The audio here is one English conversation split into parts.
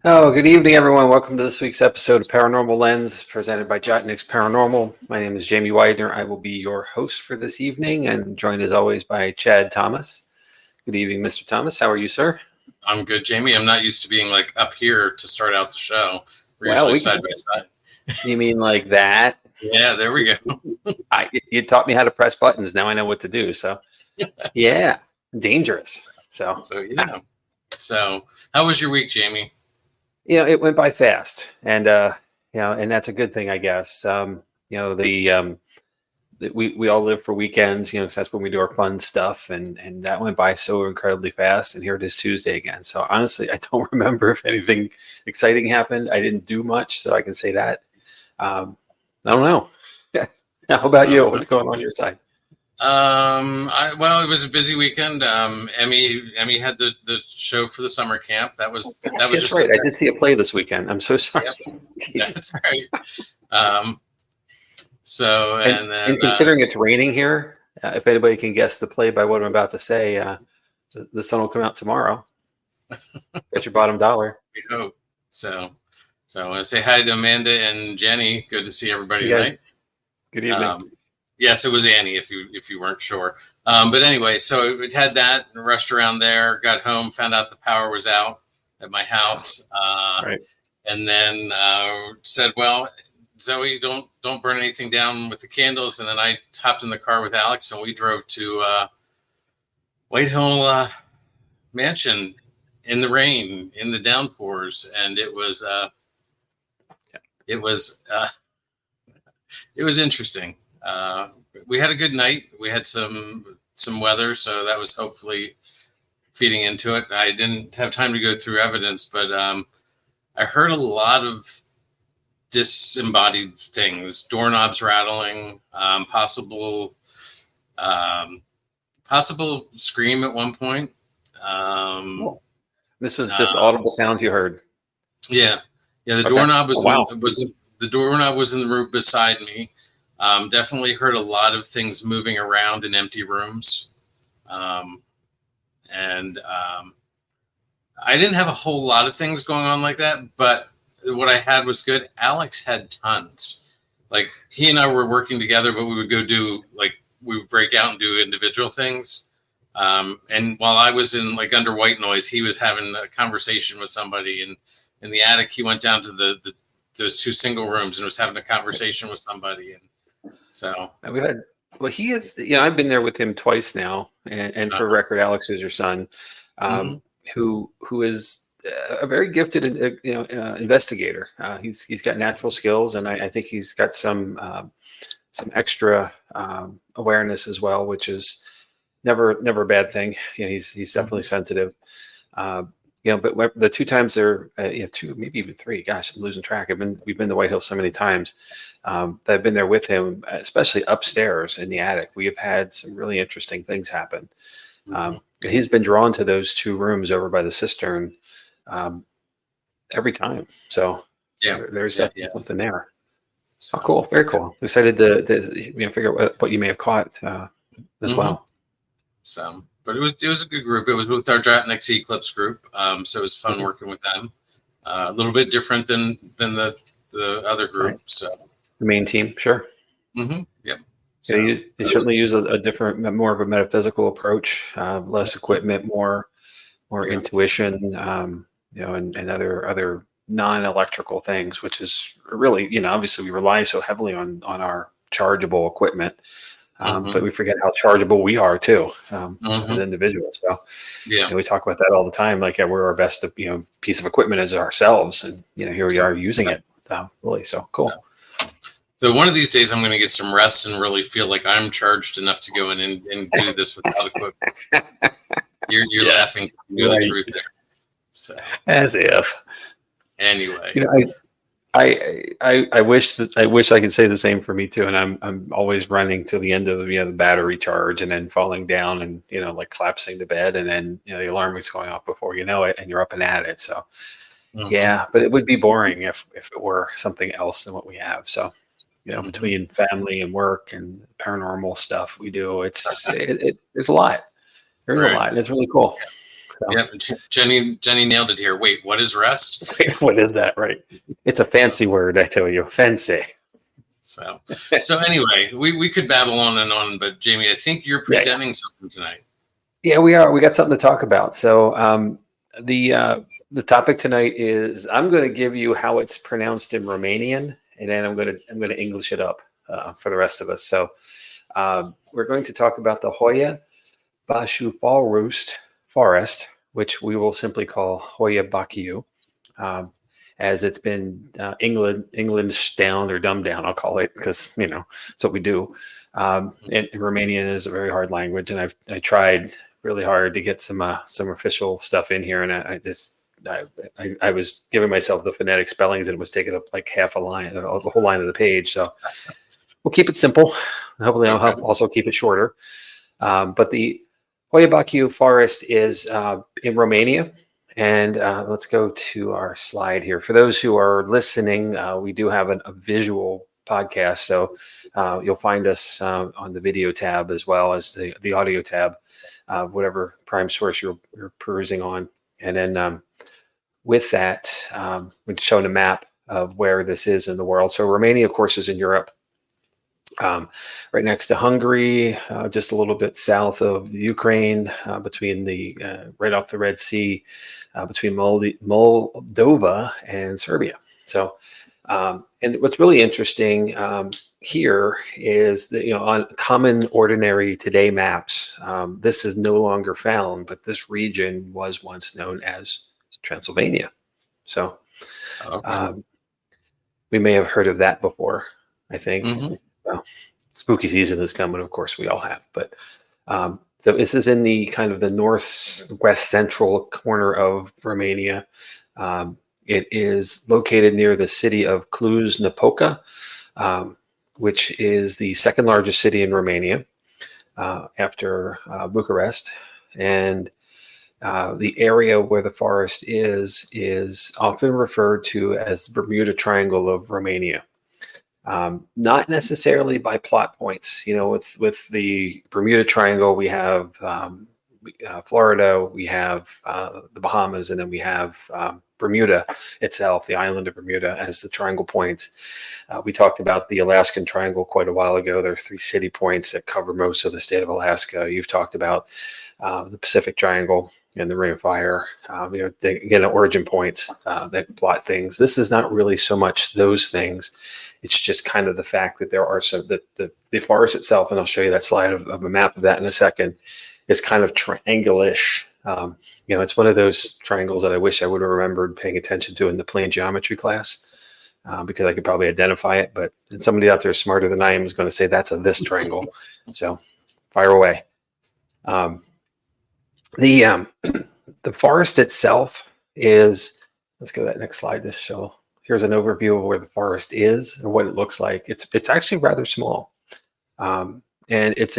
Oh, good evening, everyone. Welcome to this week's episode of Paranormal Lens, presented by Jotnick's Paranormal. My name is Jamie Widener. I will be your host for this evening, and joined as always by Chad Thomas. Good evening, Mr. Thomas. How are you, sir? I'm good, Jamie. I'm not used to being like up here to start out the show. We're Well, usually side by side. You mean like that? Yeah, there we go. You taught me how to press buttons. Now I know what to do. So, yeah, dangerous. So yeah. So, how was your week, Jamie? it went by fast, and and that's a good thing, I guess. We all live for weekends, 'cause that's when we do our fun stuff, and that went by so incredibly fast. And here it is Tuesday again. So honestly, I don't remember if anything exciting happened. I didn't do much, so I can say that. I don't know. How about you? What's going on your side? Well, it was a busy weekend. Emmy had the show for the summer camp. That was just right. I did see a play this weekend. I'm so sorry. Yep. That's right. So and considering it's raining here, if anybody can guess the play by what I'm about to say, the sun will come out tomorrow. Get your bottom dollar. We hope so. So I want to say hi to Amanda and Jenny. Good to see everybody tonight. Good evening. Yes, it was Annie. If you weren't sure, but anyway, so we had that and rushed around there. Got home, found out the power was out at my house, Right. And then said, "Well, Zoe, don't burn anything down with the candles." And then I hopped in the car with Alex, and we drove to Whitehall Mansion in the rain, in the downpours, and it was interesting. We had a good night. We had some weather, so that was hopefully feeding into it. I didn't have time to go through evidence, but I heard a lot of disembodied things, doorknobs rattling, possible scream at one point. This was just audible sounds you heard. Yeah. The doorknob was the doorknob was in the room beside me. Definitely heard a lot of things moving around in empty rooms. And I didn't have a whole lot of things going on like that, but what I had was good. Alex had tons. Like, he and I were working together, but we would go do, like, we would break out and do individual things. And while I was in, like, under white noise, he was having a conversation with somebody. And in the attic, he went down to those two single rooms and was having a conversation with somebody. And so he is, I've been there with him twice now. And for record, Alex is your son, who is a very gifted, investigator. He's got natural skills, and I think he's got some extra awareness as well, which is never a bad thing. He's definitely sensitive. But the two times two, maybe even three. Gosh, I'm losing track. We've been to White Hills so many times that I've been there with him, especially upstairs in the attic. We have had some really interesting things happen. He's been drawn to those two rooms over by the cistern every time. So there's definitely something there. So cool, very cool. Excited to figure out what you may have caught as well. So, but it was a good group. It was with our Jotnick's Eclipse group. So it was fun working with them. A little bit different than the other group. Right. So the main team, sure. Yep. So, you certainly use a different, more of a metaphysical approach, less equipment, more intuition, and other non-electrical things, which is really, obviously we rely so heavily on our chargeable equipment, but we forget how chargeable we are too, as individuals. So we talk about that all the time. Like, we're our best, piece of equipment is ourselves, and here we are using it really. So cool. So one of these days I'm going to get some rest and really feel like I'm charged enough to go in and do this without equipment. You're laughing. You know the truth there. So as if. Anyway, I wish I could say the same for me too. And I'm always running to the end of the battery charge, and then falling down and like collapsing to bed, and then the alarm is going off before you know it, and you're up and at it. So but it would be boring if it were something else than what we have. So between family and work and paranormal stuff we do, there's a lot. There's a lot. And it's really cool. So. Yep. Jenny nailed it here. Wait, what is rest? What is that? Right. It's a fancy word, I tell you. Fancy. So anyway, we could babble on, but Jamie, I think you're presenting something tonight. Yeah, we are. We got something to talk about. So the topic tonight is I'm going to give you how it's pronounced in Romanian, and then I'm going to English it up for the rest of us. So we're going to talk about the Hoia Baciu Forest, which we will simply call Hoia Baciu, as it's been English down or dumbed down. I'll call it, because it's what we do. And Romanian is a very hard language, and I tried really hard to get some official stuff in here, and I was giving myself the phonetic spellings, and it was taking up like half a line, the whole line of the page. So we'll keep it simple. Hopefully, I'll help also keep it shorter. But the Hoia Baciu Forest is in Romania. And let's go to our slide here. For those who are listening, we do have a visual podcast. So you'll find us on the video tab as well as the audio tab, whatever prime source you're perusing on. And then with that, we've shown a map of where this is in the world. So Romania, of course, is in Europe. Right next to Hungary, just a little bit south of the Ukraine, between right off the Red Sea, between Moldova and Serbia. So, and what's really interesting here is that on common ordinary today maps, this is no longer found, but this region was once known as Transylvania. So, we may have heard of that before, I think. Mm-hmm. Well, spooky season is coming, of course, we all have. But so this is in the kind of the northwest central corner of Romania. It is located near the city of Cluj-Napoca, which is the second largest city in Romania after Bucharest. And the area where the forest is often referred to as the Bermuda Triangle of Romania. Not necessarily by plot points. With the Bermuda Triangle, we have Florida, we have the Bahamas, and then we have Bermuda itself, the island of Bermuda, as the triangle points. We talked about the Alaskan Triangle quite a while ago. There are 3 city points that cover most of the state of Alaska. You've talked about the Pacific Triangle and the Ring of Fire. Again, origin points that plot things. This is not really so much those things. It's just kind of the fact that there are some the forest itself, and I'll show you that slide of a map of that in a second, is kind of triangle-ish. It's one of those triangles that I wish I would have remembered paying attention to in the plane geometry class, because I could probably identify it. But somebody out there smarter than I am is going to say that's this triangle. So fire away. The forest itself is. Let's go to that next slide to show. Here's an overview of where the forest is and what it looks like. It's actually rather small, and it's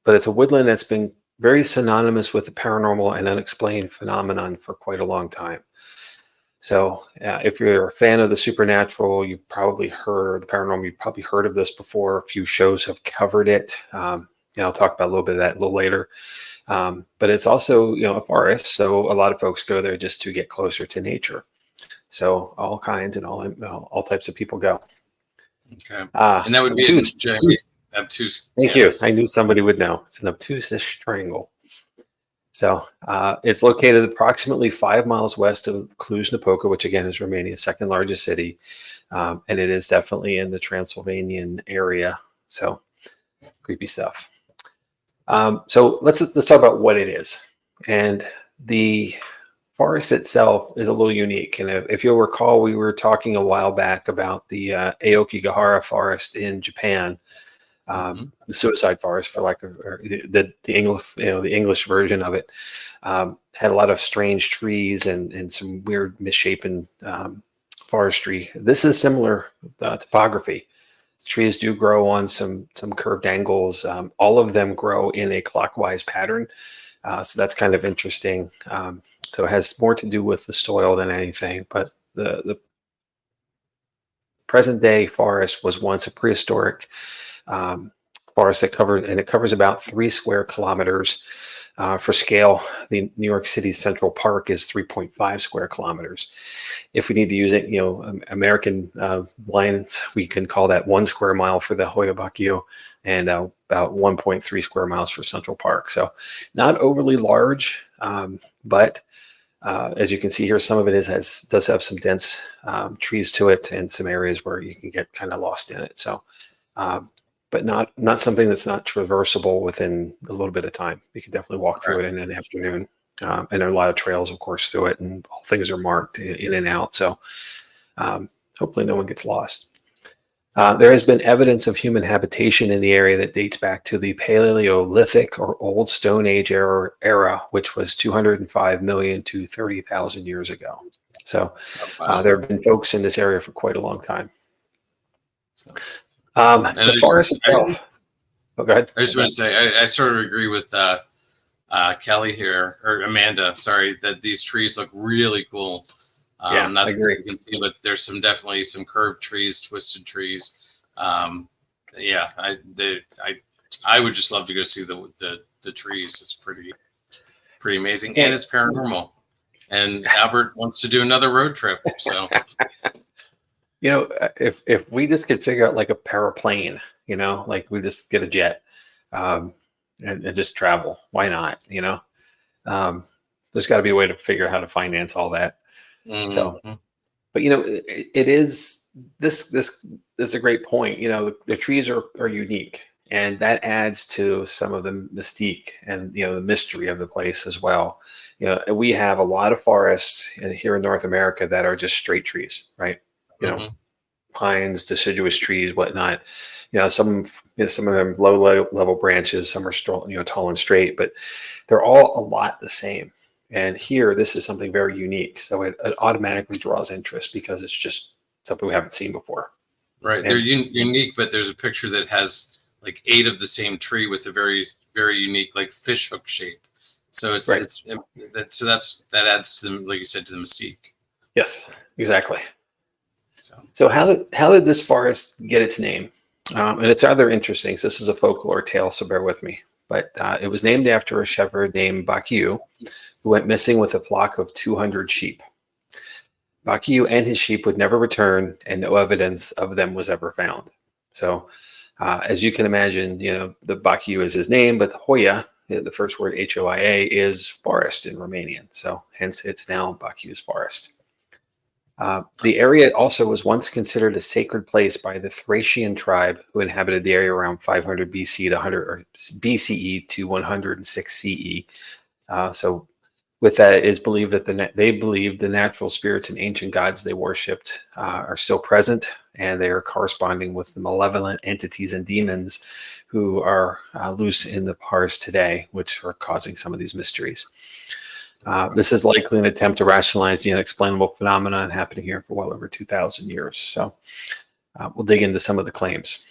but it's a woodland that's been very synonymous with the paranormal and unexplained phenomenon for quite a long time. So, if you're a fan of the supernatural, you've probably heard the paranormal. You've probably heard of this before. A few shows have covered it. I'll talk about a little bit of that a little later. But it's also a forest, so a lot of folks go there just to get closer to nature. So all kinds and all types of people go. Okay. And that would be obtuse. Thank you. I knew somebody would know. It's an obtuse triangle. So it's located approximately 5 miles west of Cluj-Napoca, which again is Romania's second largest city. And it is definitely in the Transylvanian area. So creepy stuff. So let's talk about what it is. And the forest itself is a little unique. And if you'll recall, we were talking a while back about the Aokigahara forest in Japan, the suicide forest, for lack of the English, the English version of it. Had a lot of strange trees and some weird misshapen forestry. This is similar topography. Trees do grow on some curved angles. All of them grow in a clockwise pattern. So that's kind of interesting. So it has more to do with the soil than anything. But the present day forest was once a prehistoric forest that covers about 3 square kilometers. For scale, the New York City's Central Park is 3.5 square kilometers. If we need to use it, American lines, we can call that 1 square mile for the Hoia Baciu and about 1.3 square miles for Central Park. So not overly large, but as you can see here, some of it does have some dense trees to it and some areas where you can get kind of lost in it. So, but not something that's not traversable within a little bit of time. You can definitely walk through it in an afternoon. And there are a lot of trails, of course, through it, and all things are marked in and out. So hopefully no one gets lost. There has been evidence of human habitation in the area that dates back to the Paleolithic or Old Stone Age era, which was 205 million to 30,000 years ago. So there have been folks in this area for quite a long time. The forest itself. Oh, go ahead. I just want to say I sort of agree with Kelly here, or Amanda, sorry, that these trees look really cool. Yeah, not I agree. You can see, but there's definitely some curved trees, twisted trees. Yeah, I would just love to go see the trees. It's pretty amazing, and it's paranormal. And Albert wants to do another road trip. So, if we just could figure out like a paraplane, like we just get a jet, and just travel, why not? There's got to be a way to figure out how to finance all that. Mm-hmm. So, but it is this is a great point. The trees are unique, and that adds to some of the mystique and the mystery of the place as well. We have a lot of forests here in North America that are just straight trees, right? Pines, deciduous trees, whatnot. Some of them low level branches, some are tall and straight, but they're all a lot the same. And here, this is something very unique. So it automatically draws interest because it's just something we haven't seen before. Right. They're unique, but there's a picture that has like 8 of the same tree with a very, very unique, like fish hook shape. So that adds to like you said, to the mystique. Yes, exactly. So how did this forest get its name? And it's rather interesting. So this is a folklore tale, so bear with me. But it was named after a shepherd named Baciu, who went missing with a flock of 200 sheep. Baciu and his sheep would never return, and no evidence of them was ever found. So, as you can imagine, the Baciu is his name, but the Hoia, the first word Hoia, is forest in Romanian. So, hence, it's now Baciu's forest. The area also was once considered a sacred place by the Thracian tribe who inhabited the area around 500 BCE to 106 CE. So with that, it is believed that they believed the natural spirits and ancient gods they worshipped are still present, and they are corresponding with the malevolent entities and demons who are loose in the forest today, which are causing some of these mysteries. This is likely an attempt to rationalize the unexplainable phenomenon happening here for well over 2,000 years. So we'll dig into some of the claims.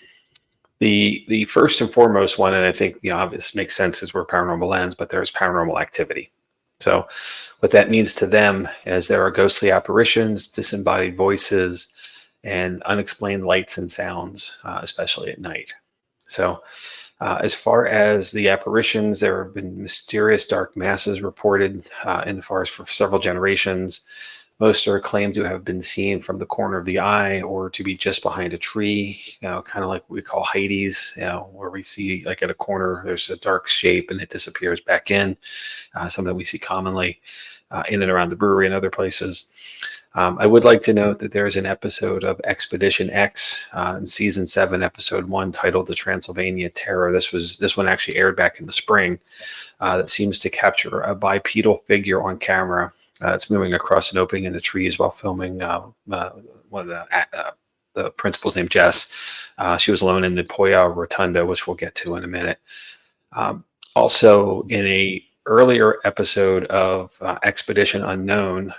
The first and foremost one, and I think this makes sense as we're paranormal lens, but there's paranormal activity. So what that means to them is there are ghostly apparitions, disembodied voices, and unexplained lights and sounds, especially at night. So as far as the apparitions, there have been mysterious dark masses reported in the forest for several generations. Most are claimed to have been seen from the corner of the eye or to be just behind a tree, kind of like what we call Hades, where we see like at a corner, there's a dark shape and it disappears back in, something we see commonly in and around the brewery and other places. I would like to note that there is an episode of Expedition X in season 7, episode 1, titled "The Transylvania Terror." This one actually aired back in the spring. That seems to capture a bipedal figure on camera that's moving across an opening in the trees while filming. One of the principal's named Jess. She was alone in the Hoia Rotunda, which we'll get to in a minute. Also, in a earlier episode of Expedition Unknown,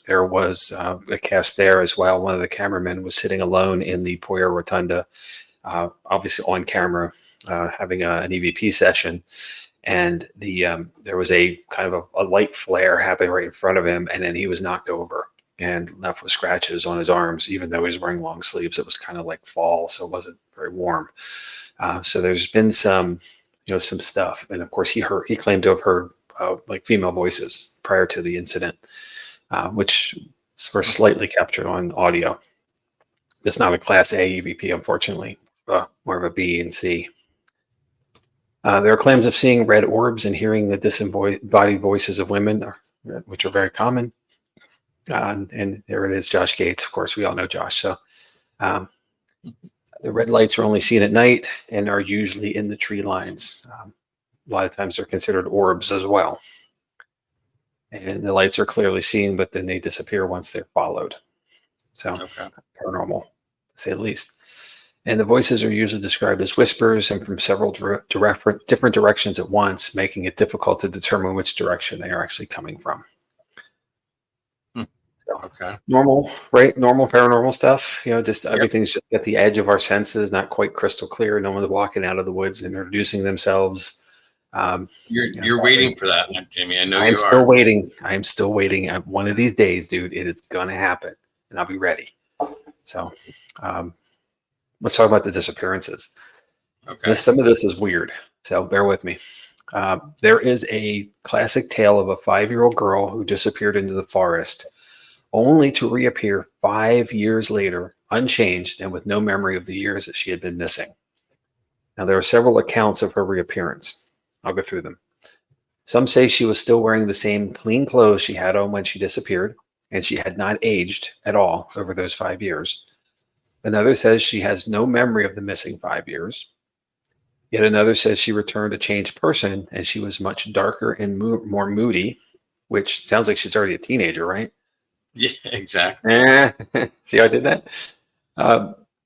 there was a cast there as well. One of the cameramen was sitting alone in the Hoia Rotunda, obviously on camera, having an EVP session. And there was a kind of a light flare happening right in front of him, and then he was knocked over and left with scratches on his arms, even though he was wearing long sleeves. It was kind of like fall, so it wasn't very warm. So there's been some some stuff. And of course, he claimed to have heard like female voices prior to the incident, which were slightly captured on audio. It's not a Class A EVP, unfortunately, more of a B and C. There are claims of seeing red orbs and hearing the disembodied voices of women, which are very common. And there it is, Josh Gates. Of course, we all know Josh. So the red lights are only seen at night and are usually in the tree lines. A lot of times they're considered orbs as well. And the lights are clearly seen, but then they disappear once they're followed. So paranormal, to say the least. And the voices are usually described as whispers and from several different directions at once, making it difficult to determine which direction they are actually coming from. So, normal, right? Normal paranormal stuff. Just everything's just at the edge of our senses, not quite crystal clear. No one's walking out of the woods and introducing themselves. You're waiting for that, Jamie. I know I'm still waiting. I'm still waiting. One of these days, dude, it is gonna happen, and I'll be ready. So, let's talk about the disappearances. Okay. Some of this is weird, so bear with me. There is a classic tale of a 5-year-old girl who disappeared into the forest, only to reappear 5 years later, unchanged and with no memory of the years that she had been missing. Now, there are several accounts of her reappearance. I'll go through them. Some say she was still wearing the same clean clothes she had on when she disappeared, and she had not aged at all over those 5 years. Another says she has no memory of the missing 5 years. Yet another says she returned a changed person, and she was much darker and more moody, which sounds like she's already a teenager, right? Yeah, exactly. See how I did that?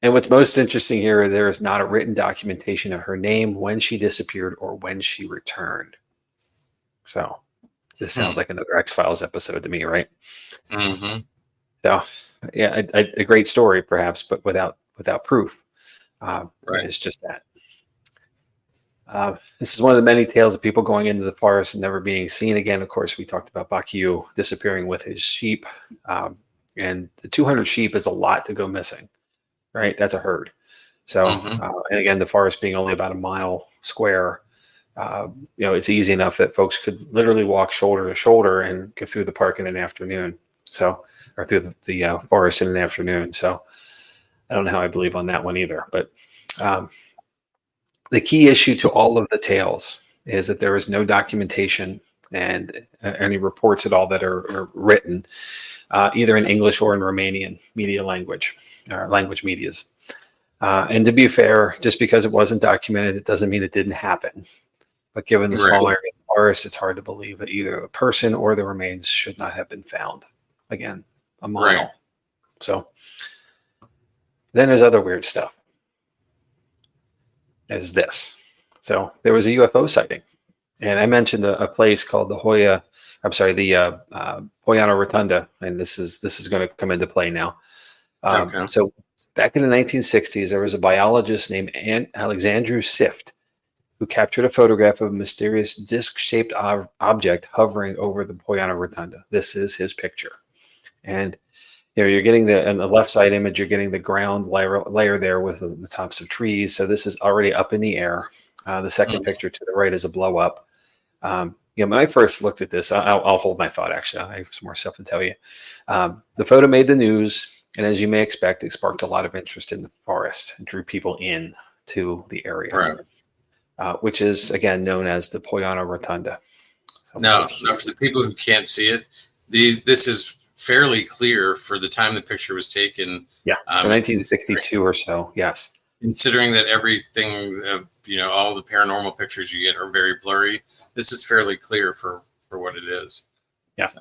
And what's most interesting here, there is not a written documentation of her name, when she disappeared, or when she returned. So this sounds like another X-Files episode to me, right? Mm-hmm. So yeah, a great story perhaps, but without proof. Right. It's just that. This is one of the many tales of people going into the forest and never being seen again. Of course, we talked about Baciu disappearing with his sheep. And the 200 sheep is a lot to go missing, right? That's a herd. So, and again, the forest being only about a mile square, it's easy enough that folks could literally walk shoulder to shoulder and go through the park in an afternoon. So, or through the forest in an afternoon. So I don't know how I believe on that one either, but the key issue to all of the tales is that there is no documentation and any reports at all that are written, either in English or in Romanian media language medias. And to be fair, just because it wasn't documented, it doesn't mean it didn't happen. But given the small area of the forest, it's hard to believe that either the person or the remains should not have been found. Again, a mile. Right. So then there's other weird stuff. Is this. So there was a UFO sighting, and I mentioned a place called the Hoia Rotunda, and this is going to come into play now. So back in the 1960s, there was a biologist named Alexandru Sift who captured a photograph of a mysterious disc-shaped object hovering over the Hoia Rotunda. This is his picture, and you're getting on the left side image, you're getting the ground layer there with the tops of trees. So this is already up in the air. The second picture to the right is a blow up. When I first looked at this, I'll hold my thought, actually. I have some more stuff to tell you. The photo made the news, and as you may expect, it sparked a lot of interest in the forest and drew people in to the area, which is, again, known as the Hoia Rotunda. So now, for the people who can't see it, this is fairly clear for the time the picture was taken. Yeah, 1962 or so. Yes. Considering that everything, all the paranormal pictures you get are very blurry, this is fairly clear for what it is. Yeah. So.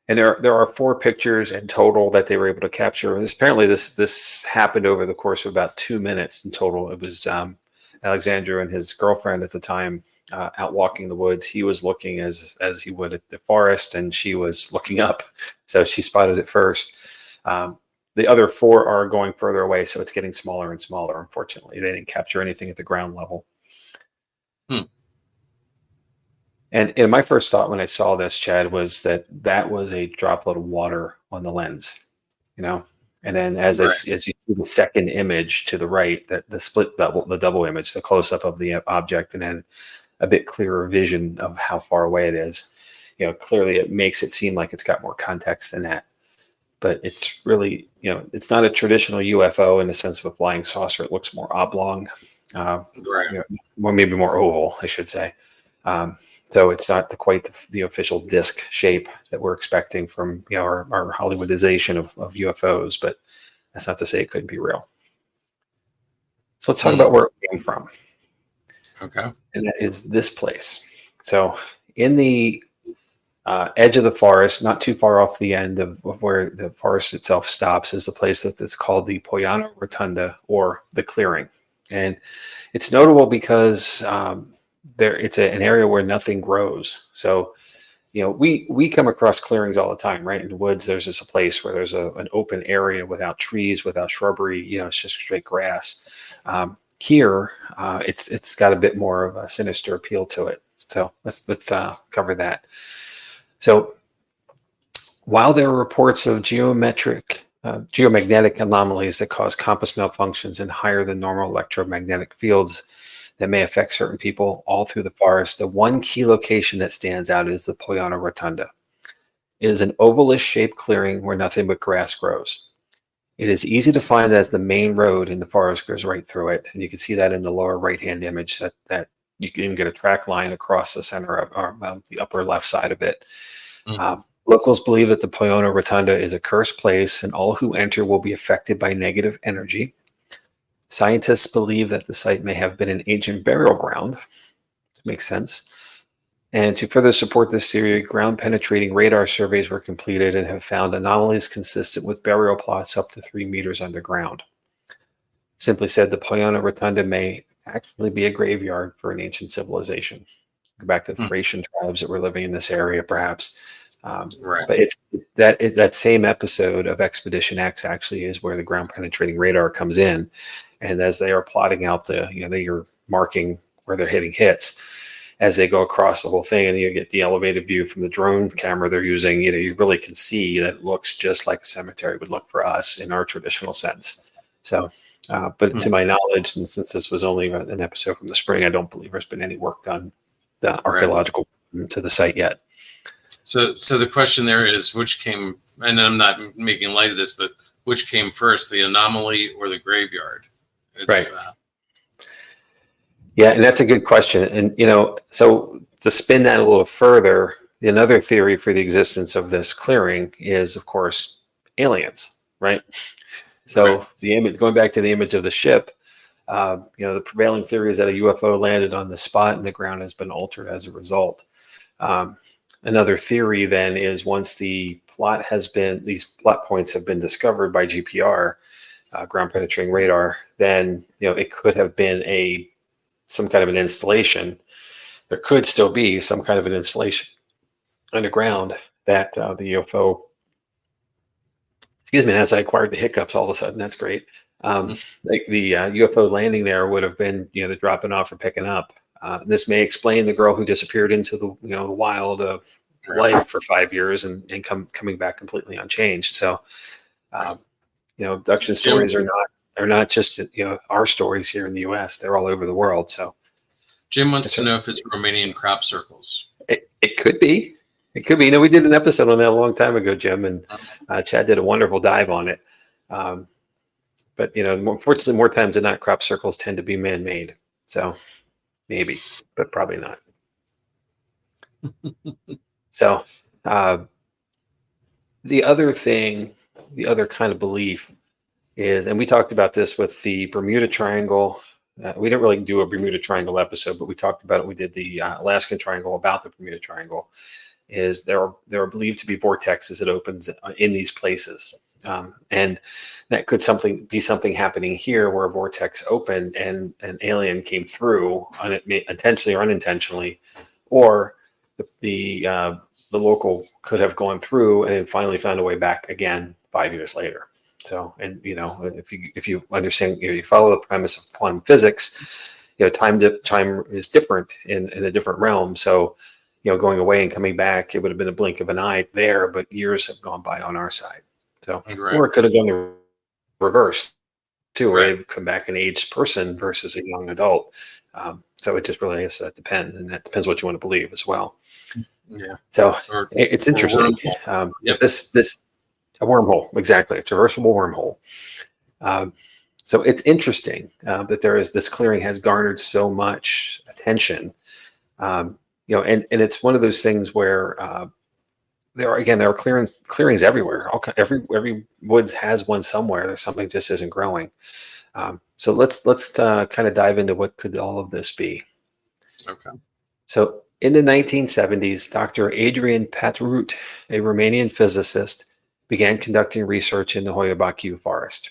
And there are 4 pictures in total that they were able to capture. Apparently, this happened over the course of about 2 minutes in total. It was Alexandru and his girlfriend at the time out walking the woods. He was looking as he would at the forest, and she was looking up. So she spotted it first. The other 4 are going further away, so it's getting smaller and smaller. Unfortunately, they didn't capture anything at the ground level. And my first thought when I saw this, Chad, was that was a droplet of water on the lens, And then as you see the second image to the right, that the split double, the double image, the close up of the object, and then a bit clearer vision of how far away it is. Clearly it makes it seem like it's got more context than that. But it's really, it's not a traditional UFO in the sense of a flying saucer. It looks more oblong, maybe more oval, I should say. So it's not quite the official disc shape that we're expecting from our Hollywoodization of UFOs, but that's not to say it couldn't be real. So let's talk about where it came from. Okay. And that is this place. So in the edge of the forest, not too far off the end of where the forest itself stops, is the place that's called the Hoia Rotunda, or the clearing. And it's notable because it's an area where nothing grows. So, we come across clearings all the time, right? In the woods, there's just a place where there's an open area without trees, without shrubbery. It's just straight grass. Here, it's got a bit more of a sinister appeal to it. So let's cover that. So, while there are reports of geomagnetic anomalies that cause compass malfunctions and higher than normal electromagnetic fields that may affect certain people all through the forest, the one key location that stands out is the Hoia Rotunda. It is an ovalish shaped clearing where nothing but grass grows. It is easy to find as the main road in the forest goes right through it, and you can see that in the lower right-hand image that you can even get a track line across the center of the upper left side of it. Locals believe that the Hoia Rotunda is a cursed place, and all who enter will be affected by negative energy. Scientists believe that the site may have been an ancient burial ground, which makes sense. And to further support this theory, ground-penetrating radar surveys were completed and have found anomalies consistent with burial plots up to 3 meters underground. Simply said, the Hoia Rotunda may actually be a graveyard for an ancient civilization. Go back to the Thracian tribes that were living in this area, perhaps. But that same episode of Expedition X actually is where the ground-penetrating radar comes in, and as they are plotting out they are marking where they're hitting hits as they go across the whole thing, and you get the elevated view from the drone camera they're using. You really can see that it looks just like a cemetery would look for us in our traditional sense. So. But to my knowledge, and since this was only an episode from the spring, I don't believe there's been any work done, the archaeological to the site yet. So the question there is, which came, and I'm not making light of this, but which came first, the anomaly or the graveyard? Right. Yeah, and that's a good question. And, so to spin that a little further, another theory for the existence of this clearing is, of course, aliens, right? So the image, going back to the image of the ship, the prevailing theory is that a UFO landed on the spot and the ground has been altered as a result. Another theory then is once these plot points have been discovered by GPR, ground penetrating radar, then it could have been some kind of an installation. There could still be some kind of an installation underground that the UFO. Excuse me, as I acquired the hiccups all of a sudden, that's great. Like the UFO landing there would have been, the dropping off or picking up. This may explain the girl who disappeared into the wild of life for 5 years and coming back completely unchanged. So, abduction stories are not just our stories here in the U.S. They're all over the world. So, Jim wants to know if it's Romanian crop circles. It could be. It could be. We did an episode on that a long time ago, Jim, and Chad did a wonderful dive on it. But unfortunately, more times than not, crop circles tend to be man-made. So maybe, but probably not. So the other kind of belief is, and we talked about this with the Bermuda Triangle. We didn't really do a Bermuda Triangle episode, but we talked about it. We did the Alaskan Triangle about the Bermuda Triangle. Is there are believed to be vortexes that opens in these places, and that could be something happening here where a vortex opened and an alien came through intentionally or unintentionally, or the local could have gone through and finally found a way back again 5 years later. So, and if you understand, you follow the premise of quantum physics, time is different in a different realm. So, going away and coming back, it would have been a blink of an eye there, but years have gone by on our side. So, or it could have gone the reversed too, where Right. they come back an aged person versus a young adult. So it just really, I guess that depends, and that depends what you want to believe as well. Yeah. So Or it's or interesting. wormhole. But Yep. this a wormhole, exactly, a traversable wormhole. Um, so it's interesting that this clearing has garnered so much attention. Um, and it's one of those things where there are clearings everywhere. Every woods has one somewhere. There's something just isn't growing. So let's kind of dive into what could all of this be. Okay. So in the 1970s, Dr. Adrian Patrut, a Romanian physicist, began conducting research in the Hoia Baciu Forest.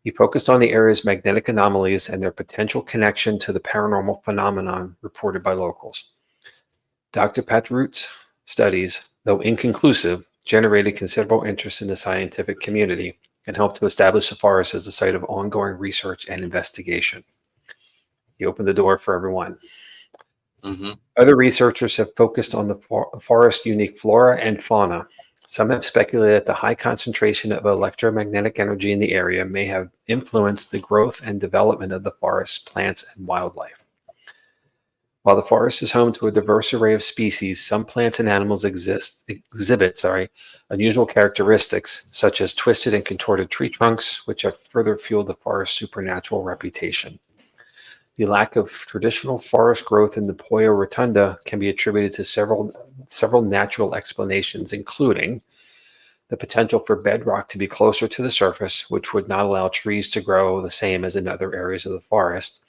He focused on the area's magnetic anomalies and their potential connection to the paranormal phenomenon reported by locals. Dr. Patrut's studies, though inconclusive, generated considerable interest in the scientific community and helped to establish the forest as a site of ongoing research and investigation. He opened the door for everyone. Mm-hmm. Other researchers have focused on the forest's unique flora and fauna. Some have speculated that the high concentration of electromagnetic energy in the area may have influenced the growth and development of the forest's plants and wildlife. While the forest is home to a diverse array of species, some plants and animals exhibit unusual characteristics, such as twisted and contorted tree trunks, which have further fueled the forest's supernatural reputation. The lack of traditional forest growth in the Hoia Rotunda can be attributed to several natural explanations, including the potential for bedrock to be closer to the surface, which would not allow trees to grow the same as in other areas of the forest,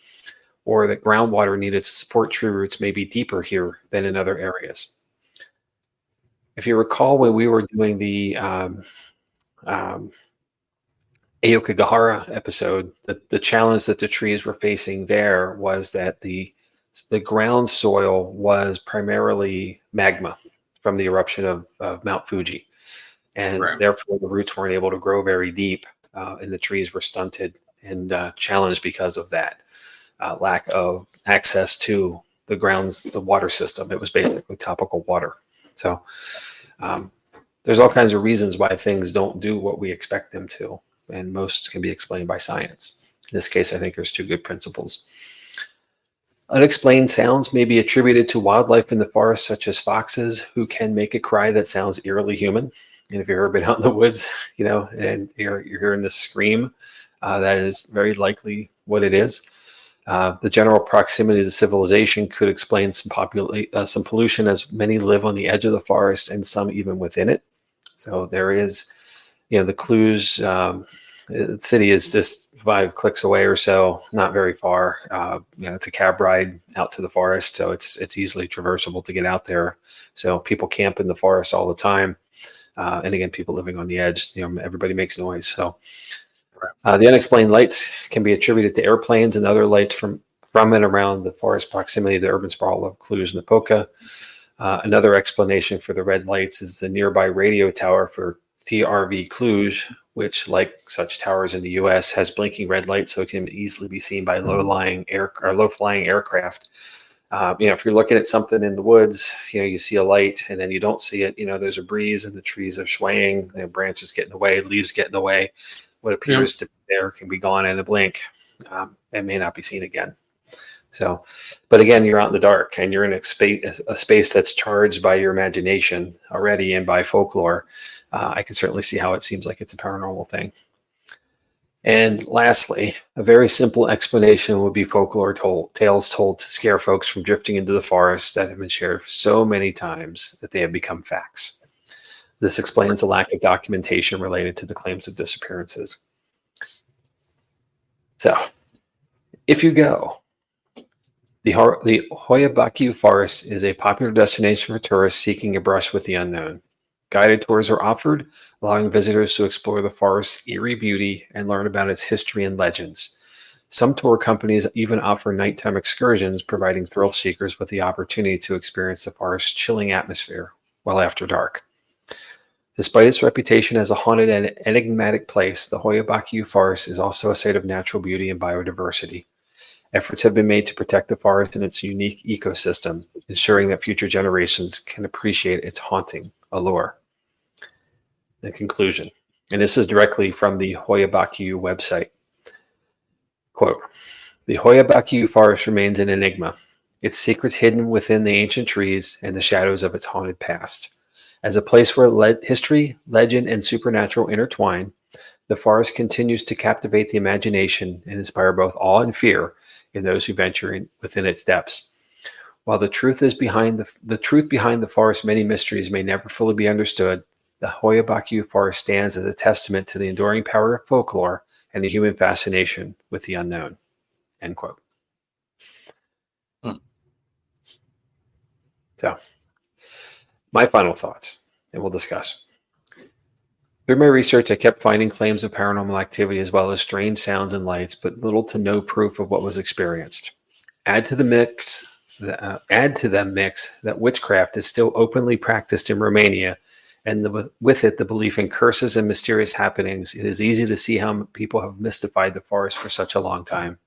or that groundwater needed to support tree roots may be deeper here than in other areas. If you recall, when we were doing the um, Aokigahara episode, the challenge that the trees were facing there was that the ground soil was primarily magma from the eruption of Mount Fuji, and Right. therefore the roots weren't able to grow very deep, and the trees were stunted and challenged because of that lack of access to the water system. It was basically topical water. So there's all kinds of reasons why things don't do what we expect them to, and most can be explained by science. In this case, I think there's two good principles. Unexplained sounds may be attributed to wildlife in the forest, such as foxes, who can make a cry that sounds eerily human. And if you've ever been out in the woods, and you're hearing this scream, that is very likely what it is. The general proximity to civilization could explain some pollution, as many live on the edge of the forest and some even within it. So there is, the clues. The city is just 5 clicks away or so, not very far. It's a cab ride out to the forest, so it's easily traversable to get out there. So people camp in the forest all the time, and again, people living on the edge. Everybody makes noise. So the unexplained lights can be attributed to airplanes and other lights from and around the forest proximity to urban sprawl of Cluj-Napoca. Another explanation for the red lights is the nearby radio tower for TRV Cluj, which, like such towers in the U.S., has blinking red lights, so it can easily be seen by low-flying aircraft. If you're looking at something in the woods, you see a light and then you don't see it. There's a breeze and the trees are swaying, branches get in the way, leaves get in the way. What appears to be there can be gone in a blink, and may not be seen again. So, but again, you're out in the dark and you're in a space that's charged by your imagination already and by folklore. I can certainly see how it seems like it's a paranormal thing. And lastly, a very simple explanation would be folklore tales told to scare folks from drifting into the forest that have been shared so many times that they have become facts. This explains the lack of documentation related to the claims of disappearances. So, if you go, the Hoia Baciu Forest is a popular destination for tourists seeking a brush with the unknown. Guided tours are offered, allowing visitors to explore the forest's eerie beauty and learn about its history and legends. Some tour companies even offer nighttime excursions, providing thrill seekers with the opportunity to experience the forest's chilling atmosphere well after dark. Despite its reputation as a haunted and enigmatic place, the Hoia Baciu Forest is also a site of natural beauty and biodiversity. Efforts have been made to protect the forest and its unique ecosystem, ensuring that future generations can appreciate its haunting allure. In conclusion, And this is directly from the Hoia Baciu website. Quote, "The Hoia Baciu Forest remains an enigma, its secrets hidden within the ancient trees and the shadows of its haunted past. As a place where history, legend, and supernatural intertwine, the forest continues to captivate the imagination and inspire both awe and fear in those who venture within its depths. While the truth behind the forest's many mysteries may never fully be understood, the Hoia Baciu Forest stands as a testament to the enduring power of folklore and the human fascination with the unknown." End quote. So, my final thoughts, and we'll discuss. Through my research, I kept finding claims of paranormal activity as well as strange sounds and lights, but little to no proof of what was experienced. Add to the mix that witchcraft is still openly practiced in Romania, and with it the belief in curses and mysterious happenings. It is easy to see how people have mystified the forest for such a long time.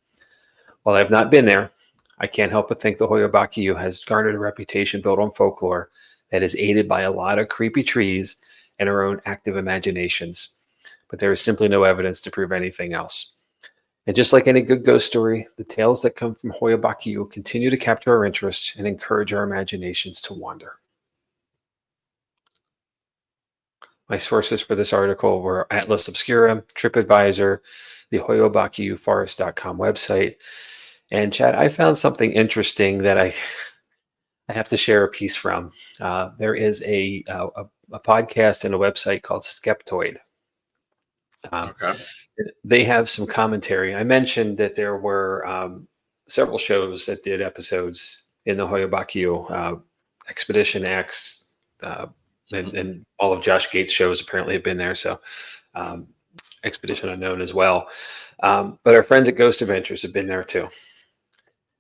While I have not been there, I can't help but think the Hoia Baciu has garnered a reputation built on folklore that is aided by a lot of creepy trees and our own active imaginations. But there is simply no evidence to prove anything else. And just like any good ghost story, the tales that come from Hoia Baciu continue to capture our interest and encourage our imaginations to wander. My sources for this article were Atlas Obscura, TripAdvisor, the HoiaBaciuForest.com website. And Chad, I found something interesting that I have to share a piece from. There is a podcast and a website called Skeptoid. Okay. They have some commentary. I mentioned that there were several shows that did episodes in the Hoia Baciu, Expedition X, and all of Josh Gates' shows apparently have been there. So Expedition Unknown as well. But our friends at Ghost Adventures have been there too.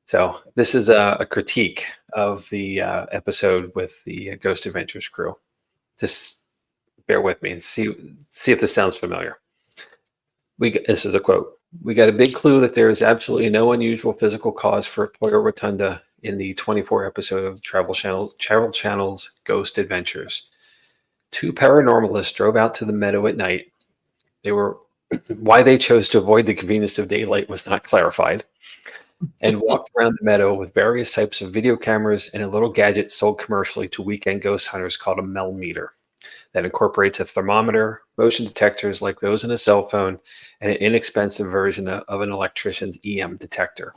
So this is a critique of the episode with the Ghost Adventures crew. Just bear with me and see if this sounds familiar. This is a quote. "We got a big clue that there is absolutely no unusual physical cause for Pollo Rotunda in the 24 episode of Travel Channel's Ghost Adventures. Two paranormalists drove out to the meadow at night. Why they chose to avoid the convenience of daylight was not clarified, and walked around the meadow with various types of video cameras and a little gadget sold commercially to weekend ghost hunters called a Melmeter that incorporates a thermometer, motion detectors like those in a cell phone, and an inexpensive version of an electrician's EM detector.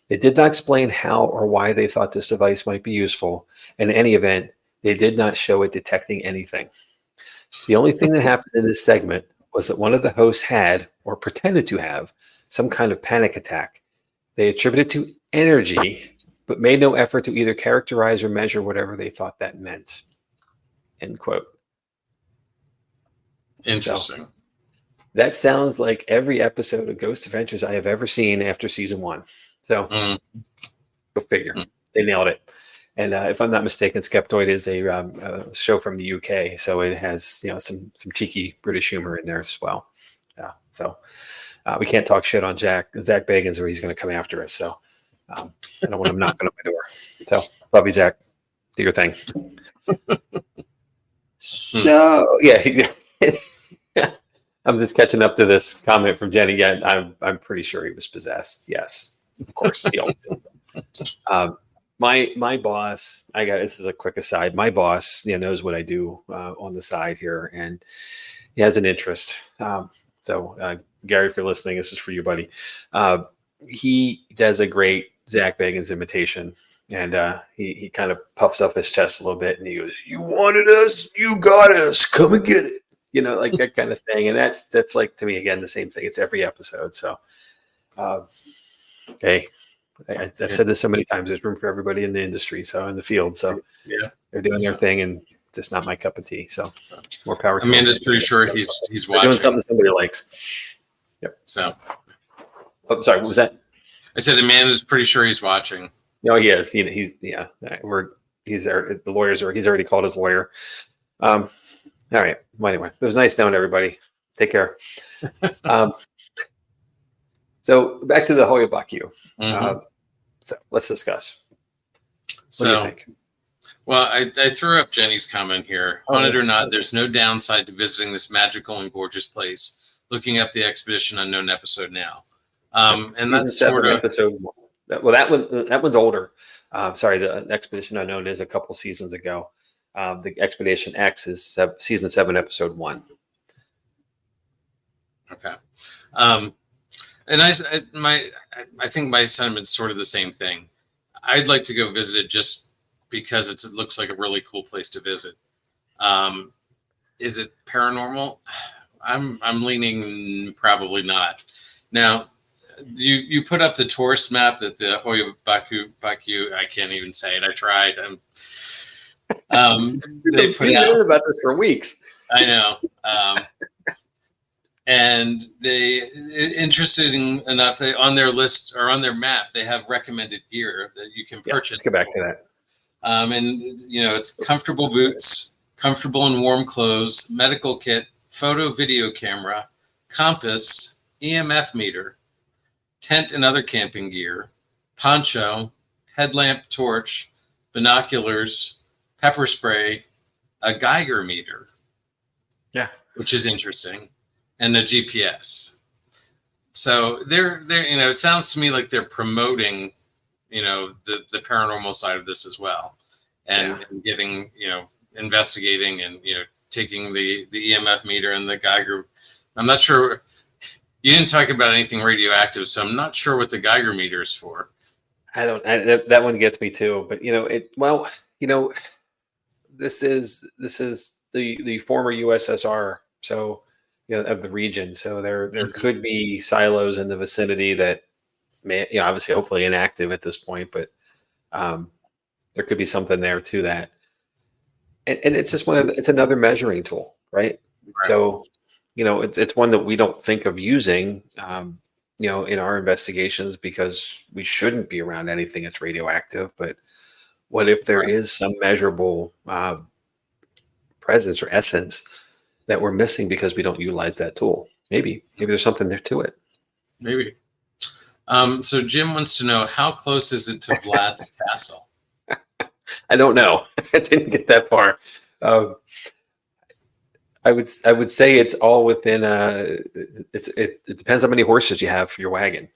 They did not explain how or why they thought this device might be useful. In any event, they did not show it detecting anything. The only thing that happened in this segment was that one of the hosts had, or pretended to have, some kind of panic attack. They attributed it to energy, but made no effort to either characterize or measure whatever they thought that meant." End quote. Interesting. So, that sounds like every episode of Ghost Adventures I have ever seen after season 1. So go figure. They nailed it. And if I'm not mistaken, Skeptoid is a show from the UK, so it has some cheeky British humor in there as well. So we can't talk shit on Zach Bagans, or he's going to come after us. So I don't want him knocking on my door. So love you, Zach. Do your thing. So yeah. I'm just catching up to this comment from Jenny. Yeah, I'm pretty sure he was possessed. Yes, of course. He always is. My boss, this is a quick aside. My boss, knows what I do on the side here, and he has an interest. So Gary, if you're listening, this is for you, buddy. He does a great Zach Bagans imitation, and he kind of puffs up his chest a little bit, and he goes, "You wanted us, you got us. Come and get it." Like that kind of thing. And that's like, to me, again, the same thing. It's every episode. So, hey, I've said this so many times. There's room for everybody in the industry. So in the field. So yeah, they're doing their thing, and it's just not my cup of tea. So more power. Amanda's pretty sure he's watching. Doing something somebody likes. Yep. So. Oh, sorry. What was that? I said Amanda's pretty sure he's watching. No, he is. He's there. The lawyers are. He's already called his lawyer. All right. Well, anyway, it was nice knowing everybody. Take care. So back to the Hoia Baciu. So let's discuss. What do you think? Well, I threw up Jenny's comment here. Haunted or not, there's no downside to visiting this magical and gorgeous place. Looking up the Expedition Unknown episode now. And that's sort of episode 1. Well, that one's older. Sorry, the Expedition Unknown is a couple seasons ago. The Expedition X is season 7, episode 1. Okay. And I think my sentiment's sort of the same thing. I'd like to go visit it just because it looks like a really cool place to visit. Is it paranormal? I'm leaning probably not. Now, you put up the tourist map that the Hoia Baciu, I can't even say it. I tried. They put out about this for weeks. I know. And they, interesting enough, they on their list or on their map, they have recommended gear that you can purchase. Let's get back to that. And it's comfortable boots, comfortable and warm clothes, medical kit, photo video camera, compass, EMF meter, tent and other camping gear, poncho, headlamp, torch, binoculars, pepper spray, a Geiger meter. Yeah, which is interesting, and a GPS. So they're it sounds to me like they're promoting the paranormal side of this as well, and getting investigating and taking the EMF meter and the Geiger. I'm not sure. You didn't talk about anything radioactive, so I'm not sure what the Geiger meter is for. That one gets me too. But this is the former USSR, so of the region. So there could be silos in the vicinity that may, obviously, hopefully inactive at this point, but there could be something there to that. And it's just it's another measuring tool, right? So, it's one that we don't think of using, in our investigations because we shouldn't be around anything that's radioactive. But what if there is some measurable presence or essence that we're missing because we don't utilize that tool? Maybe there's something there to it. Maybe. So Jim wants to know, how close is it to Vlad's castle? I don't know. I didn't get that far. I would say it's all within it depends how many horses you have for your wagon.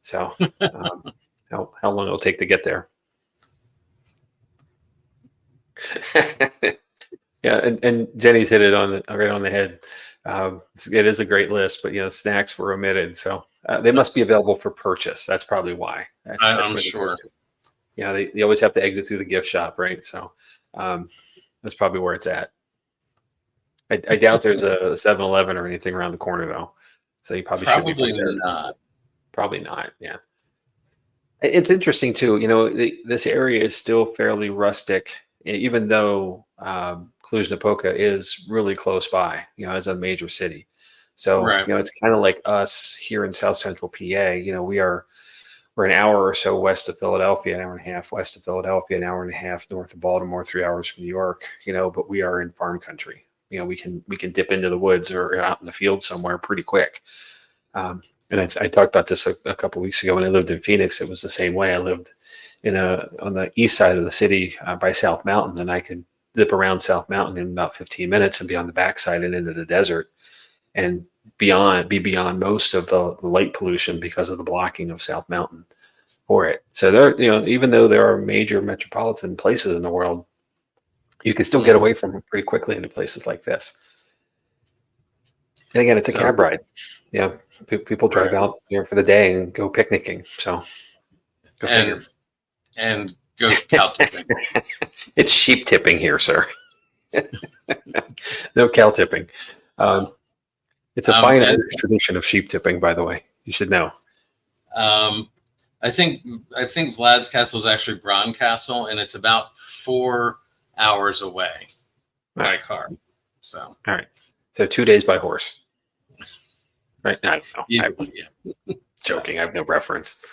So how long it'll take to get there. Yeah, and Jenny's hit it right on the head. It is a great list, but snacks were omitted, so they must be available for purchase. That's probably why. I'm sure. They always have to exit through the gift shop, right? So that's probably where it's at. I doubt there's a 7-Eleven or anything around the corner though, so you probably not. Probably not. Yeah. It's interesting too. This area is still fairly rustic, even though Cluj-Napoca is really close by, as a major city. So, it's kind of like us here in South Central PA. We're an hour or so west of Philadelphia, an hour and a half west of Philadelphia, an hour and a half north of Baltimore, 3 hours from New York, but we are in farm country. We can dip into the woods or out in the field somewhere pretty quick. And I talked about this a couple of weeks ago when I lived in Phoenix. It was the same way. I lived on the east side of the city by South Mountain, and I could zip around South Mountain in about 15 minutes and be on the backside and into the desert and be beyond most of the light pollution because of the blocking of South Mountain for it. So there, even though there are major metropolitan places in the world, you can still get away from them pretty quickly into places like this. And again, it's a cab ride. People drive out for the day and go picnicking. So and go cow tipping. It's sheep tipping here, sir. No cow tipping. It's a fine tradition of sheep tipping, by the way. You should know. I think Vlad's castle is actually Bron Castle, and it's about 4 hours away by car. So all right. So 2 days by horse. Right? I don't know. Yeah. Joking. I have no reference.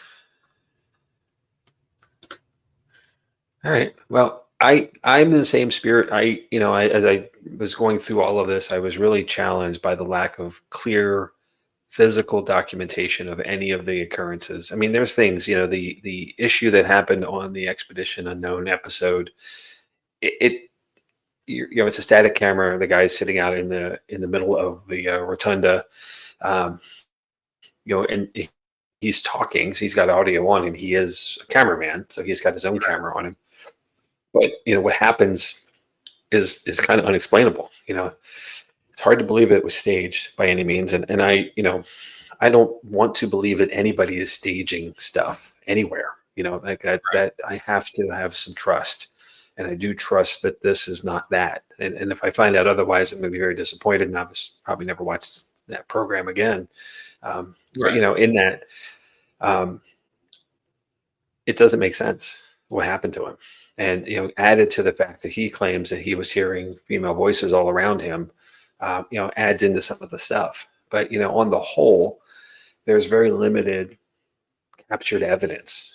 All right. Well, I'm in the same spirit. As I was going through all of this, I was really challenged by the lack of clear physical documentation of any of the occurrences. I mean, there's things, the issue that happened on the Expedition Unknown episode it's a static camera. The guy's sitting out in the middle of the rotunda, um, and he's talking. So he's got audio on him. He is a cameraman, so he's got his own camera on him. But what happens is kind of unexplainable. It's hard to believe it was staged by any means, and I don't want to believe that anybody is staging stuff anywhere. Like that. That I have to have some trust. And I do trust that this is not that. And if I find out otherwise, I'm going to be very disappointed, and I'll probably never watch that program again. But in that, it doesn't make sense what happened to him. And added to the fact that he claims that he was hearing female voices all around him, adds into some of the stuff. But on the whole, there's very limited captured evidence.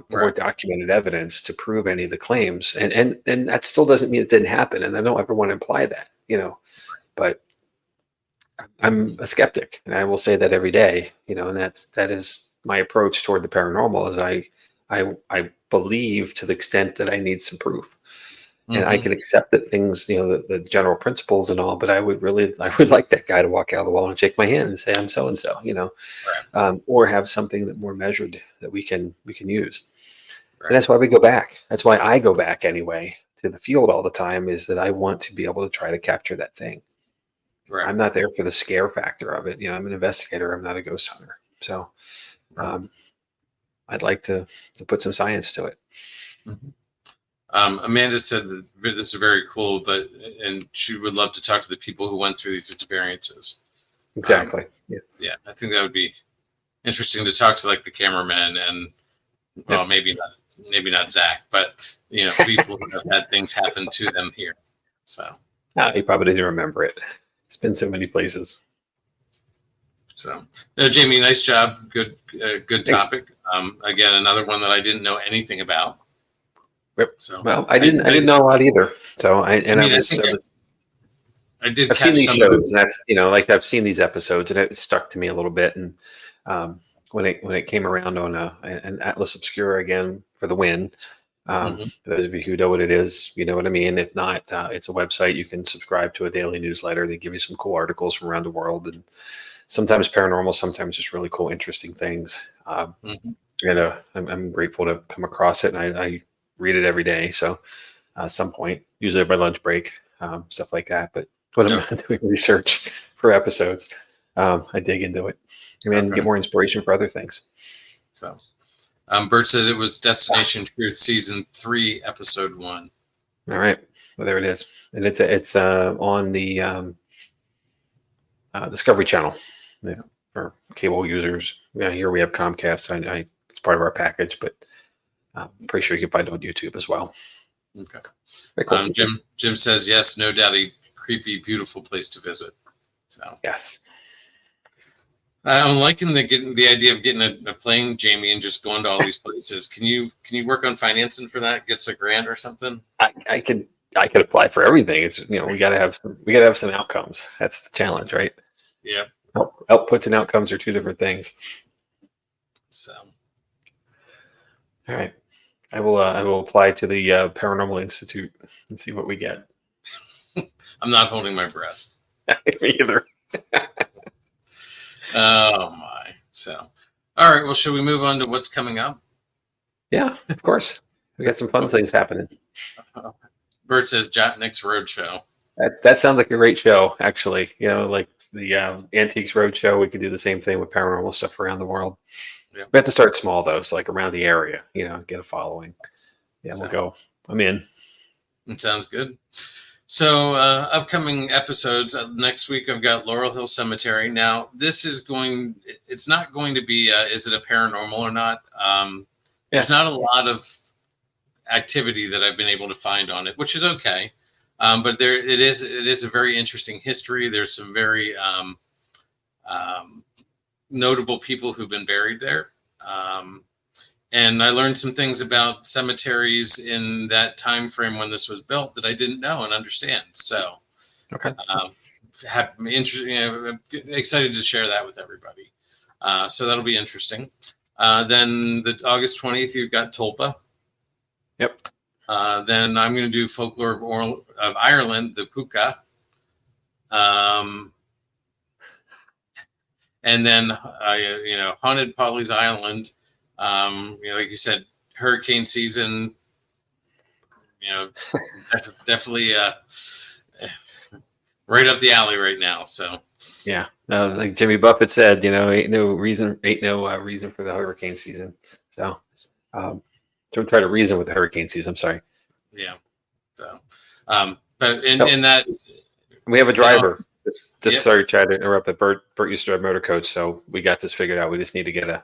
Or documented evidence to prove any of the claims, and that still doesn't mean it didn't happen. And I don't ever want to imply that, but I'm a skeptic, and I will say that every day, and that is my approach toward the paranormal. Is I believe to the extent that I need some proof, and I can accept that things, the general principles and all, but I would like that guy to walk out of the wall and shake my hand and say I'm so and so, or have something that more measured that we can use. And that's why we go back. That's why I go back anyway to the field all the time, is that I want to be able to try to capture that thing. I'm not there for the scare factor of it. I'm an investigator. I'm not a ghost hunter. So I'd like to put some science to it. Amanda said that this is very cool, and she would love to talk to the people who went through these experiences. Exactly. Yeah, I think that would be interesting to talk to, like, the cameraman and, well, maybe not Zach, but people who have had things happen to them here. So he probably doesn't remember it. It's been so many places. So, Jamie, nice job. Good topic. Again, another one that I didn't know anything about. Yep. So, well, I didn't know a lot either. So I've seen these shows, and that's I've seen these episodes, and it stuck to me a little bit. And when it came around on an Atlas Obscura again for the win, those of you who know what it is, you know what I mean. If not, it's a website. You can subscribe to a daily newsletter. They give you some cool articles from around the world, and sometimes paranormal, sometimes just really cool, interesting things. And I'm grateful to come across it, and I read it every day. So at some point, usually by lunch break, stuff like that. But when I'm not doing research for episodes, I dig into it and get more inspiration for other things. So Bert says it was Destination Truth Season 3, Episode 1. All right. Well, there it is. And it's on the Discovery Channel for cable users. Here we have Comcast. It's part of our package, but I'm pretty sure you can find it on YouTube as well. Okay. Cool. Jim says, yes, no doubt a creepy, beautiful place to visit. So yes. I'm liking the idea of getting a plane, Jamie, and just going to all these places. Can you work on financing for that? Get us a grant or something? I could apply for everything. It's we gotta have some outcomes. That's the challenge, right? Yeah. Outputs and outcomes are two different things. So all right. I will apply to the Paranormal Institute and see what we get. I'm not holding my breath. Me either. Oh my! So, all right. Well, should we move on to what's coming up? Yeah, of course. We got some fun things happening. Bert says Jotnik's Roadshow. That sounds like a great show, actually. Like the Antiques Roadshow. We could do the same thing with paranormal stuff around the world. Yep. We have to start small though, so like around the area, get a following. Yeah, we'll go. I'm in. It sounds good. So upcoming episodes next week, I've got Laurel Hill Cemetery. Now, it's not going to be, is it a paranormal or not? There's not a lot of activity that I've been able to find on it, which is okay. But it is a very interesting history. There's some very notable people who've been buried there. And I learned some things about cemeteries in that time frame when this was built that I didn't know and understand. So, okay, excited to share that with everybody. So that'll be interesting. Then the August 20th, you've got Tulpa. Yep. Then I'm going to do Folklore of Ireland, the Puka. And then, Haunted Polly's Island. Like you said, hurricane season. Definitely right up the alley right now. So yeah, like Jimmy Buffett said, ain't no reason for the hurricane season. So don't try to reason with the hurricane season. I'm sorry. Yeah. So, but in that, we have a driver. Just yep. Sorry, Chad, to interrupt. But Bert used to drive motor coach, so we got this figured out. We just need to get a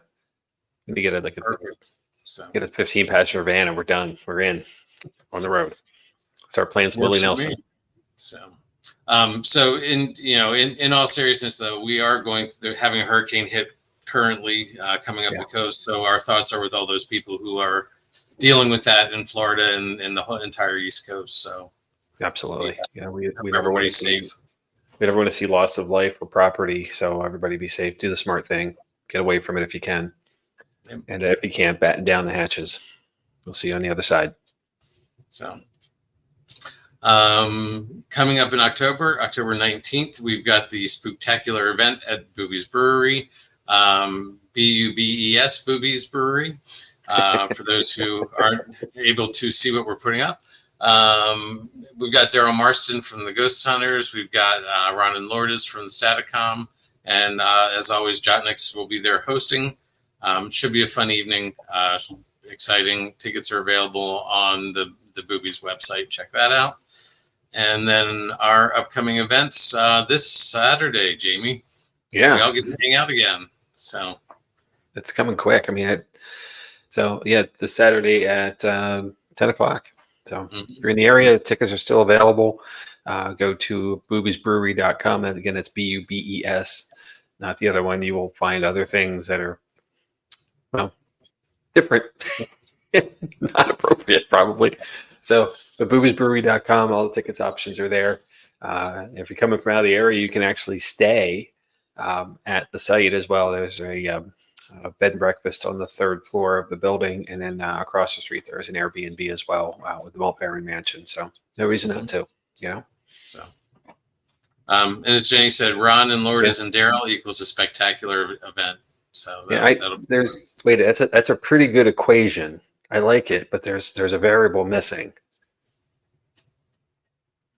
15 passenger van, and we're done. We're in on the road. Start playing some Willie Nelson. So in all seriousness, though, we are having a hurricane hit currently coming up the coast. So our thoughts are with all those people who are dealing with that in Florida and the whole entire East Coast. So absolutely, we never want to see loss of life or property. So everybody be safe. Do the smart thing. Get away from it if you can. And if you can't, batten down the hatches. We'll see you on the other side. So, coming up in October 19th, we've got the Spooktacular event at Boobies Brewery, BUBES Boobies Brewery. For those who aren't able to see what we're putting up, we've got Daryl Marston from the Ghost Hunters. We've got Ron and Lourdes from the Staticom, and as always, Jotniks will be there hosting. Should be a fun evening. Exciting. Tickets are available on the Boobies website. Check that out. And then our upcoming events this Saturday, Jamie. Yeah, we all get to hang out again. So it's coming quick. I mean, this Saturday at 10 o'clock. So if you're in the area, tickets are still available. Go to boobiesbrewery.com. Again, that's BUBES, not the other one. You will find other things that are, different, not appropriate, probably. So the boobiesbrewery.com, all the tickets options are there. If you're coming from out of the area, you can actually stay at the site as well. There's a bed and breakfast on the 3rd floor of the building, and then across the street there's an Airbnb as well with the Malt Baron Mansion. So no reason not to, So, and as Jenny said, Ron and Lourdes and Daryl equals a spectacular event. So that's a pretty good equation. I like it, but there's a variable missing.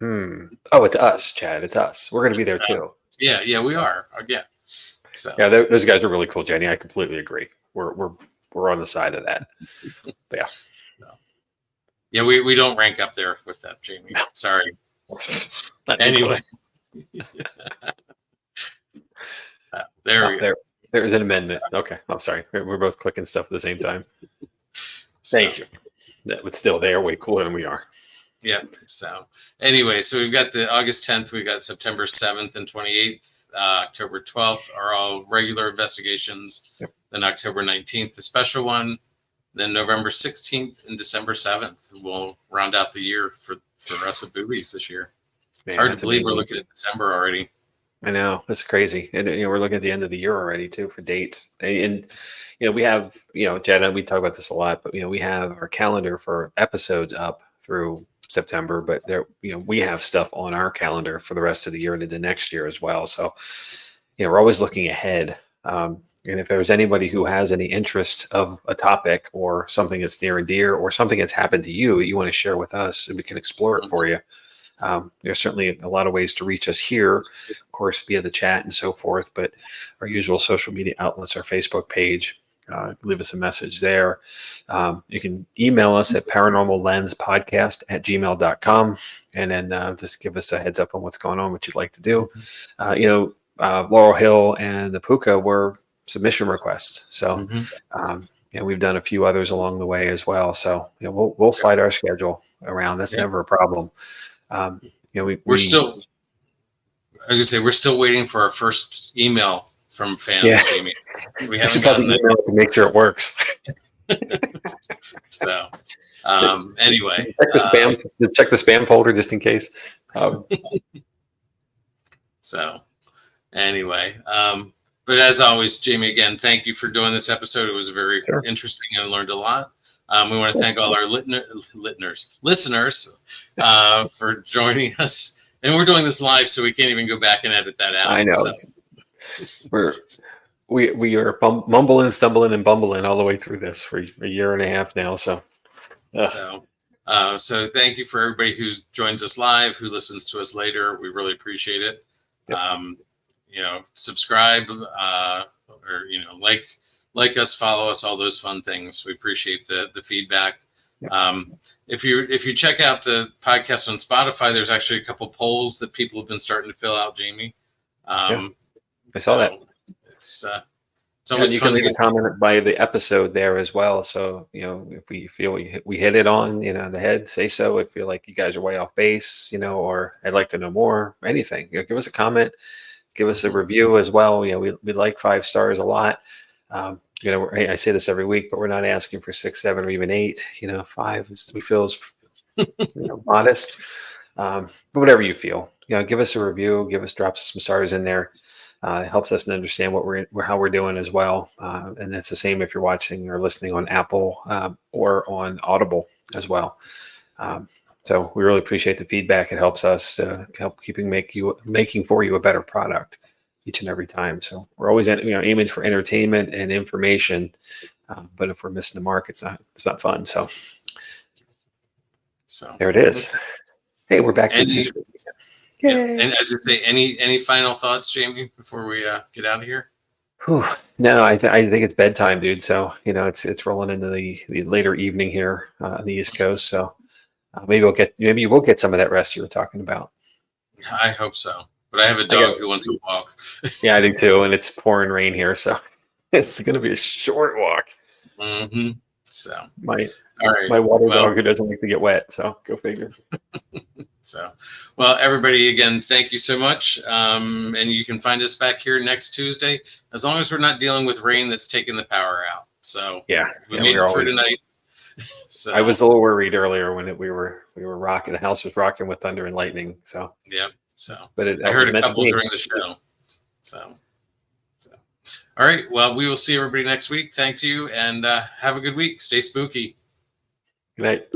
Oh, it's us, Chad. It's us. We're going to be there too. Yeah, we are again. So. Yeah, those guys are really cool, Jenny. I completely agree. We're on the side of that. But yeah. Yeah, we don't rank up there with that, Jamie. No. Sorry. Anyway. There we go. There's an amendment. Okay. I'm sorry. We're both clicking stuff at the same time. Thank you. But still, they are way cooler than we are. Yeah. So anyway, so we've got the August 10th, we've got September 7th and 28th, October 12th are all regular investigations. Yep. Then October 19th, the special one. Then November 16th and December 7th will round out the year for us at Boobies this year. It's hard to believe we're looking at December already. I know, that's crazy. And we're looking at the end of the year already too for dates. And we have, Jenna, we talk about this a lot, but we have our calendar for episodes up through September, but we have stuff on our calendar for the rest of the year and into next year as well. So, we're always looking ahead. And if there's anybody who has any interest of a topic or something that's near and dear or something that's happened to you want to share with us, and we can explore it for you. There's certainly a lot of ways to reach us here, of course, via the chat and so forth, but our usual social media outlets, our Facebook page, leave us a message there. You can email us at paranormallenspodcast@gmail.com, and then just give us a heads up on what's going on, what you'd like to do. Laurel Hill and the Puka were submission requests. So, we've done a few others along the way as well. So, we'll slide our schedule around. That's never a problem. We're still waiting for our first email from fans, Jamie. We haven't gotten that to make sure it works. So, anyway, check the spam folder just in case. So, anyway, but as always, Jamie, again, thank you for doing this episode. It was very interesting and I learned a lot. We want to thank all our listeners for joining us. And we're doing this live, so we can't even go back and edit that out. I know. So. We are mumbling, stumbling, and bumbling all the way through this for a year and a half now. So thank you for everybody who joins us live, who listens to us later. We really appreciate it. Yep. Subscribe, or like us, follow us, all those fun things. We appreciate the feedback. Yep. If you check out the podcast on Spotify, there's actually a couple polls that people have been starting to fill out, Jamie. I saw that. It's always you fun can to leave a comment by the episode there as well. So, if we feel we hit it on, the head, say so. If you feel like you guys are way off base, or I'd like to know more, anything, give us a comment, give us a review as well. We like 5 stars a lot. I say this every week, but we're not asking for 6, 7, or even 8, 5 we feel is, modest. But whatever you feel, give us a review, drop some stars in there. It helps us to understand how we're doing as well. And that's the same if you're watching or listening on Apple or on Audible as well. So we really appreciate the feedback. It helps us help making for you a better product each and every time. So we're always aiming for entertainment and information. But if we're missing the mark, it's not fun. So there it is. Hey, we're back to this. Yeah. And as you say, any final thoughts, Jamie, before we get out of here? No, I think it's bedtime, dude. So it's rolling into the later evening here on the East Coast. So maybe we'll get some of that rest you were talking about. I hope so. But I have a dog who wants to walk. Yeah, I do too, and it's pouring rain here, so it's going to be a short walk. Mm-hmm. So my my water dog who doesn't like to get wet. So go figure. So, everybody, again, thank you so much. And you can find us back here next Tuesday, as long as we're not dealing with rain that's taking the power out. So we made it through tonight. So I was a little worried earlier when we were rocking. The house was rocking with thunder and lightning. So yeah. So, but I heard a couple during the show. So, all right. Well, we will see everybody next week. Thank you, and have a good week. Stay spooky. Good night.